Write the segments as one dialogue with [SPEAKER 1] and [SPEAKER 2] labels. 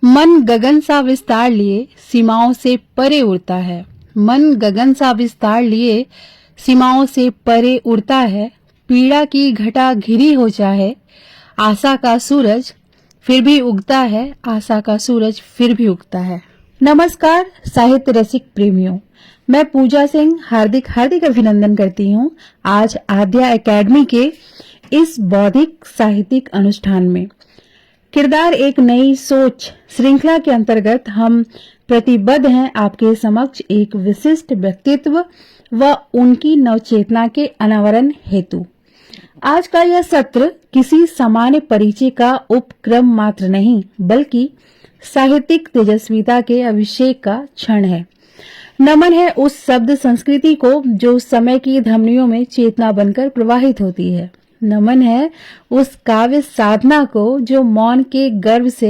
[SPEAKER 1] मन गगन सा विस्तार लिए सीमाओं से परे उड़ता है। मन गगन सा विस्तार लिए सीमाओं से परे उड़ता है। पीड़ा की घटा घिरी हो चाहे, आशा का सूरज फिर भी उगता है। आशा का सूरज फिर भी उगता है। नमस्कार साहित्य रसिक प्रेमियों, मैं पूजा सिंह हार्दिक अभिनंदन करती हूँ आज आद्या एकेडमी के इस बौद्धिक साहित्यिक अनुष्ठान में। किरदार एक नई सोच श्रृंखला के अंतर्गत हम प्रतिबद्ध हैं आपके समक्ष एक विशिष्ट व्यक्तित्व व उनकी नवचेतना के अनावरण हेतु। आज का यह सत्र किसी सामान्य परिचय का उपक्रम मात्र नहीं, बल्कि साहित्यिक तेजस्विता के अभिषेक का क्षण है। नमन है उस शब्द संस्कृति को जो समय की धमनियों में चेतना बनकर प्रवाहित होती है। नमन है उस काव्य साधना को जो मौन के गर्भ से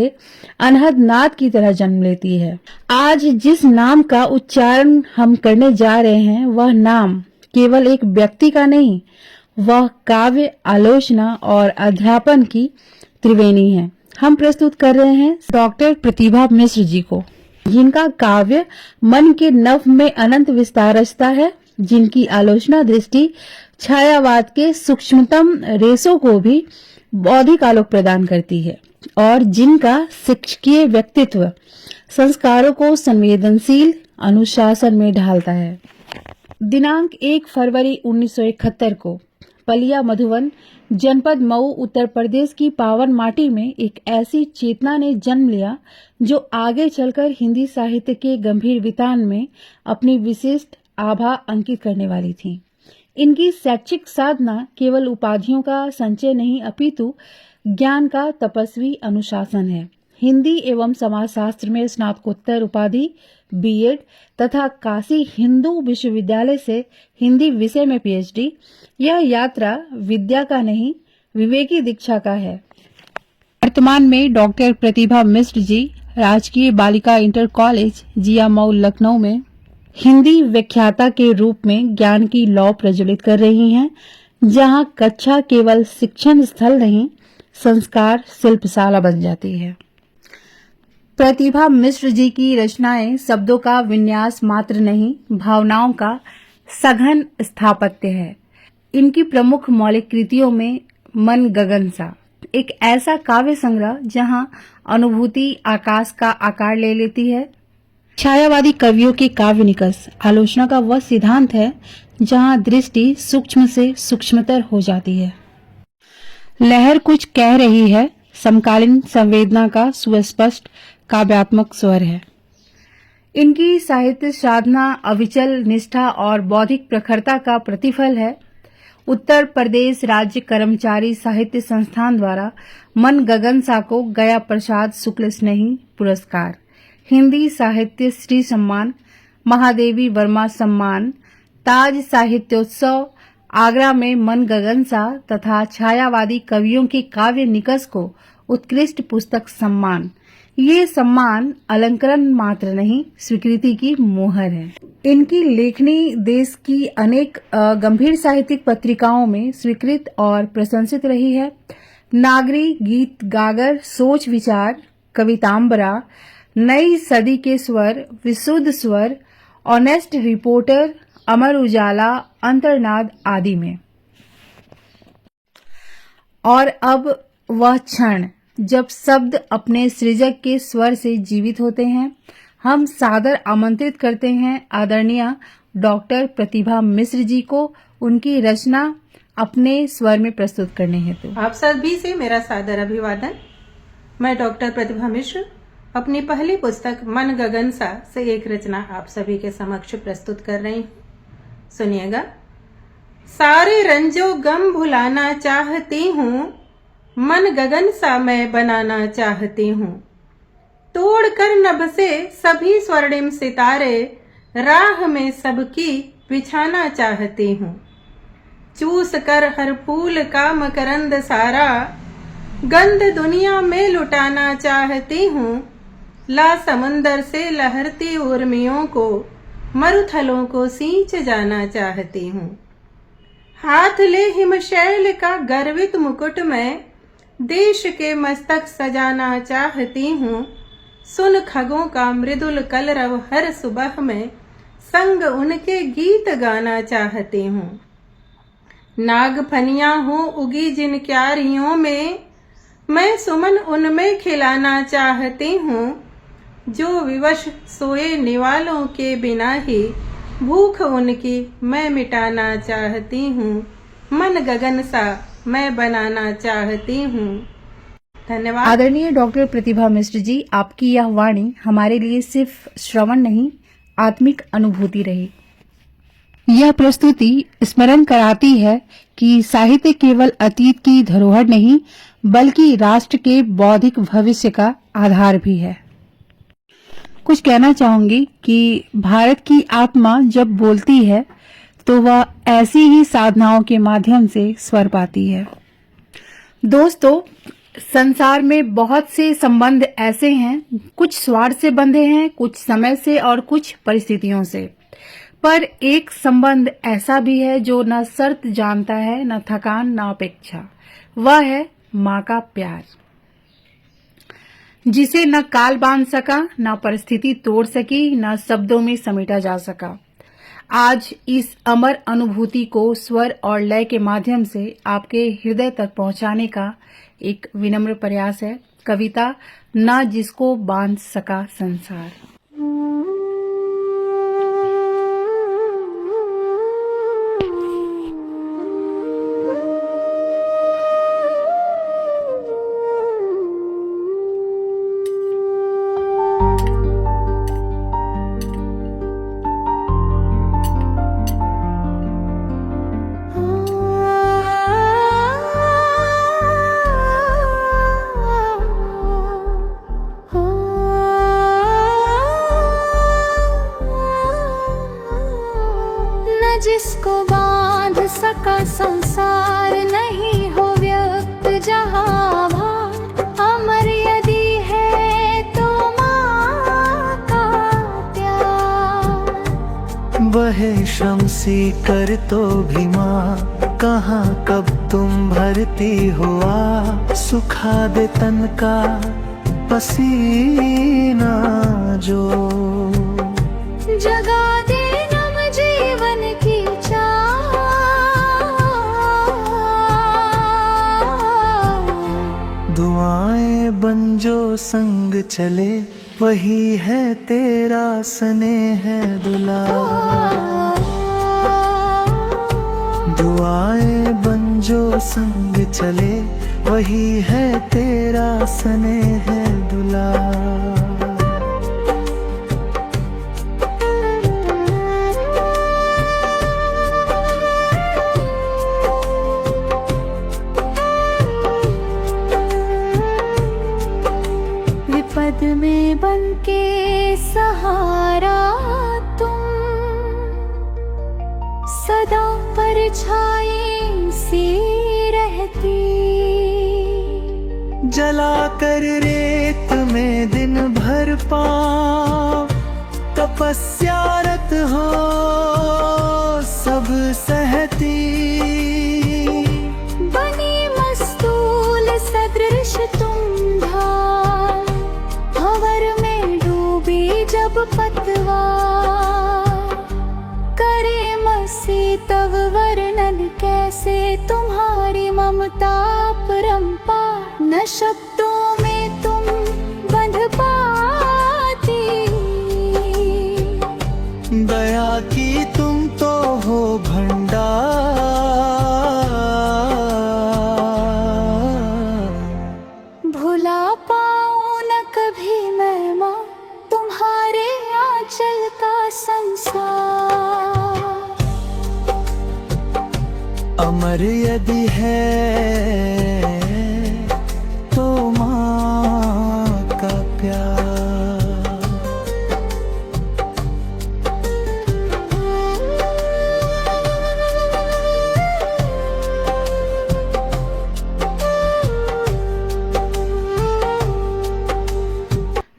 [SPEAKER 1] अनहद नाद की तरह जन्म लेती है। आज जिस नाम का उच्चारण हम करने जा रहे हैं, वह नाम केवल एक व्यक्ति का नहीं, वह काव्य आलोचना और अध्यापन की त्रिवेणी है। हम प्रस्तुत कर रहे हैं डॉक्टर प्रतिभा मिश्र जी को, जिनका काव्य मन के नभ में अनंत विस्तार रचता है, जिनकी आलोचना दृष्टि छायावाद के सूक्ष्मतम रेशों को भी बौद्धिक आलोक प्रदान करती है और जिनका शिक्षकीय व्यक्तित्व संस्कारों को संवेदनशील अनुशासन में ढालता है। दिनांक 1 फरवरी 1971 को पलिया मधुबन जनपद मऊ उत्तर प्रदेश की पावन माटी में एक ऐसी चेतना ने जन्म लिया जो आगे चलकर हिंदी साहित्य के गंभीर वितान में अपनी विशिष्ट आभा अंकित करने वाली थी। इनकी शैक्षिक साधना केवल उपाधियों का संचय नहीं, अपितु ज्ञान का तपस्वी अनुशासन है। हिंदी एवं समाजशास्त्र में स्नातकोत्तर उपाधि, बीएड तथा काशी हिंदू विश्वविद्यालय से हिंदी विषय में पीएचडी। यह यात्रा विद्या का नहीं, विवेकी दीक्षा का है। वर्तमान में डॉक्टर प्रतिभा मिश्र जी राजकीय बालिका इंटर कॉलेज जिया मऊ लखनऊ में हिंदी व्याख्याता के रूप में ज्ञान की लौ प्रज्वलित कर रही हैं, जहां कक्षा केवल शिक्षण स्थल नहीं, संस्कार शिल्पशाला बन जाती है। प्रतिभा मिश्र जी की रचनाएं शब्दों का विन्यास मात्र नहीं, भावनाओं का सघन स्थापत्य है। इनकी प्रमुख मौलिक कृतियों में मन गगन सा एक ऐसा काव्य संग्रह जहां अनुभूति आकाश का आकार ले लेती है। छायावादी कवियों के काव्य निकष आलोचना का वह सिद्धांत है जहां दृष्टि सूक्ष्म से सूक्ष्मतर हो जाती है। लहर कुछ कह रही है, समकालीन संवेदना का सुस्पष्ट काव्यात्मक स्वर है। इनकी साहित्य साधना अविचल निष्ठा और बौद्धिक प्रखरता का प्रतिफल है। उत्तर प्रदेश राज्य कर्मचारी साहित्य संस्थान द्वारा मन गगन सा को गया प्रसाद शुक्ल स्नेही पुरस्कार, हिंदी साहित्य श्री सम्मान, महादेवी वर्मा सम्मान, ताज साहित्योत्सव आगरा में मन गगन सा तथा छायावादी कवियों के काव्य निकष को उत्कृष्ट पुस्तक सम्मान। ये सम्मान अलंकरण मात्र नहीं, स्वीकृति की मोहर है। इनकी लेखनी देश की अनेक गंभीर साहित्यिक पत्रिकाओं में स्वीकृत और प्रशंसित रही है। नागरी, गीत गागर, सोच विचार, कवितांबरा, नई सदी के स्वर, विशुद्ध स्वर, ऑनेस्ट रिपोर्टर, अमर उजाला, अंतर्नाद आदि में। और अब वह क्षण जब शब्द अपने सृजक के स्वर से जीवित होते हैं। हम सादर आमंत्रित करते हैं आदरणीय डॉक्टर प्रतिभा मिश्र जी को उनकी रचना अपने स्वर में प्रस्तुत करने हेतु।
[SPEAKER 2] आप सभी से मेरा सादर अभिवादन। मैं डॉक्टर प्रतिभा मिश्र अपनी पहली पुस्तक मन गगन सा से एक रचना आप सभी के समक्ष प्रस्तुत कर रही हूँ। सुनिएगा। सारे रंजो गम भुलाना चाहती हूँ, मन गगन सा मैं बनाना चाहती हूँ। तोड़कर नभ से सभी स्वर्णिम सितारे, राह में सबकी बिछाना चाहती हूँ। चूस कर हर फूल का मकरंद सारा, गंध दुनिया में लुटाना चाहती हूँ। ला समंदर से लहरती उर्मियों को, मरुथलों को सींच जाना चाहती हूँ। हाथ ले हिमशैल का गर्वित मुकुट में, देश के मस्तक सजाना चाहती हूँ। सुन खगों का मृदुल कलरव हर सुबह में, संग उनके गीत गाना चाहती हूँ। नाग फनियां हूँ उगी जिन क्यारियों में, मैं सुमन उनमें खिलाना चाहती हूँ। जो विवश सोए निवालों के बिना ही, भूख उनकी मैं मिटाना चाहती हूँ। मन गगन सा मैं बनाना चाहती हूँ। धन्यवाद।
[SPEAKER 1] आदरणीय डॉक्टर प्रतिभा मिश्र जी, आपकी यह वाणी हमारे लिए सिर्फ श्रवण नहीं, आत्मिक अनुभूति रही। यह प्रस्तुति स्मरण कराती है कि साहित्य केवल अतीत की धरोहर नहीं, बल्कि राष्ट्र के बौद्धिक भविष्य का आधार भी है। कुछ कहना चाहूंगी कि भारत की आत्मा जब बोलती है तो वह ऐसी ही साधनाओं के माध्यम से स्वर पाती है। दोस्तों, संसार में बहुत से संबंध ऐसे हैं, कुछ स्वार्थ से बंधे हैं, कुछ समय से और कुछ परिस्थितियों से। पर एक संबंध ऐसा भी है जो न शर्त जानता है, न थकान, न अपेक्षा। वह है माँ का प्यार, जिसे न काल बांध सका, न परिस्थिति तोड़ सकी, न शब्दों में समेटा जा सका। आज इस अमर अनुभूति को स्वर और लय के माध्यम से आपके हृदय तक पहुंचाने का एक विनम्र प्रयास है। कविता न जिसको बांध सका संसार।
[SPEAKER 3] जिसको बांध सका संसार, नहीं हो व्यक्त जहाँ भार। अमर यदि है तो माँ का प्यार,
[SPEAKER 4] बहे शमसी कर तो भी माँ, कहाँ कब तुम भरती हुआ। सुखा दे तन का पसीना जो,
[SPEAKER 3] जगा दे जीवन की चाह।
[SPEAKER 4] दुआएं बन जो संग चले, वही है तेरा स्नेह दुलार। दुआएं बन जो संग चले, वही है तेरा स्नेह दुलार।
[SPEAKER 3] विपद में बनके सहारा तुम, सदा परछाई सी रहती।
[SPEAKER 4] जला कर रेत में दिन भर पाँव, तपस्यारत हो सब सहती।
[SPEAKER 3] बनी मस्तूल सदृश तुम ढाल, भंवर में डूबी जब पतवार। करे मसी तव वर्णन कैसे तुम्हारी ममता परंपार। न शब्दों में तुम बंध पाती,
[SPEAKER 4] दया की तुम तो हो भंडार।
[SPEAKER 3] भुला पाऊं न कभी मैं माँ, तुम्हारे आंचल का संसार।
[SPEAKER 4] अमर यदि है तो माँ का प्यार।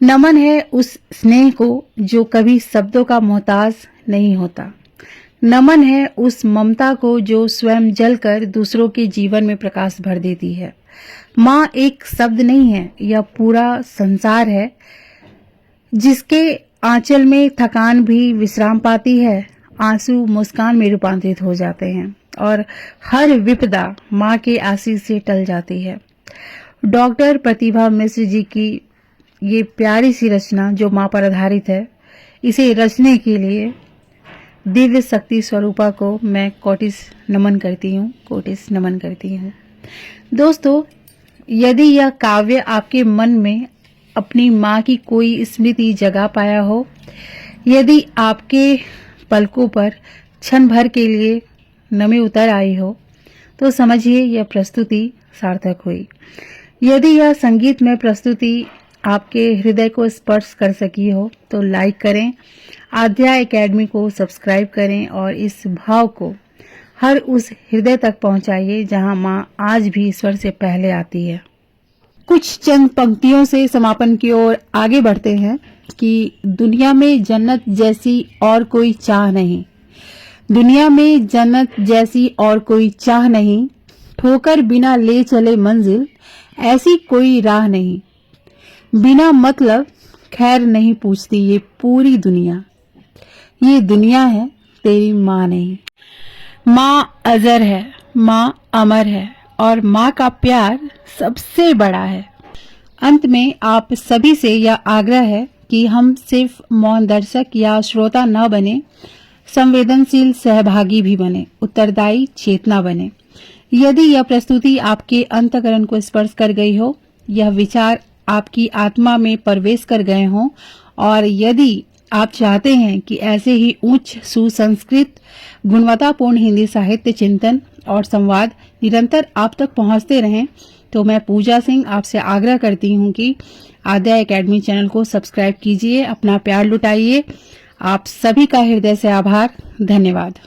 [SPEAKER 1] नमन है उस स्नेह को जो कभी शब्दों का मोहताज नहीं होता। नमन है उस ममता को जो स्वयं जलकर दूसरों के जीवन में प्रकाश भर देती है। माँ एक शब्द नहीं है, यह पूरा संसार है। जिसके आंचल में थकान भी विश्राम पाती है, आंसू मुस्कान में रूपांतरित हो जाते हैं और हर विपदा माँ के आशीष से टल जाती है। डॉक्टर प्रतिभा मिश्र जी की ये प्यारी सी रचना जो माँ पर आधारित है, इसे रचने के लिए दिव्य शक्ति स्वरूपा को मैं कोटिस नमन करती हूँ। दोस्तों, यदि यह काव्य आपके मन में अपनी माँ की कोई स्मृति जगा पाया हो, यदि आपके पलकों पर क्षण भर के लिए नमी उतर आई हो, तो समझिए यह प्रस्तुति सार्थक हुई। यदि यह संगीत में प्रस्तुति आपके हृदय को स्पर्श कर सकी हो, तो लाइक करें, आद्या एकेडमी को सब्सक्राइब करें और इस भाव को हर उस हृदय तक पहुंचाइए जहां माँ आज भी ईश्वर से पहले आती है। कुछ चंद पंक्तियों से समापन की ओर आगे बढ़ते हैं कि दुनिया में जन्नत जैसी और कोई चाह नहीं, दुनिया में जन्नत जैसी और कोई चाह नहीं, ठोकर बिना ले चले मंजिल ऐसी कोई राह नहीं, बिना मतलब खैर नहीं पूछती ये पूरी दुनिया, ये दुनिया है तेरी माँ नहीं। माँ अजर है, माँ अमर है और माँ का प्यार सबसे बड़ा है। अंत में आप सभी से यह आग्रह है कि हम सिर्फ मौन दर्शक या श्रोता न बने, संवेदनशील सहभागी भी बने, उत्तरदायी चेतना बने। यदि यह प्रस्तुति आपके अंतःकरण को स्पर्श कर गई हो, यह विचार आपकी आत्मा में प्रवेश कर गए हों और यदि आप चाहते हैं कि ऐसे ही उच्च सुसंस्कृत गुणवत्तापूर्ण हिंदी साहित्य चिंतन और संवाद निरंतर आप तक पहुंचते रहें, तो मैं पूजा सिंह आपसे आग्रह करती हूं कि आद्या एकेडमी चैनल को सब्सक्राइब कीजिए, अपना प्यार लुटाइए। आप सभी का हृदय से आभार, धन्यवाद।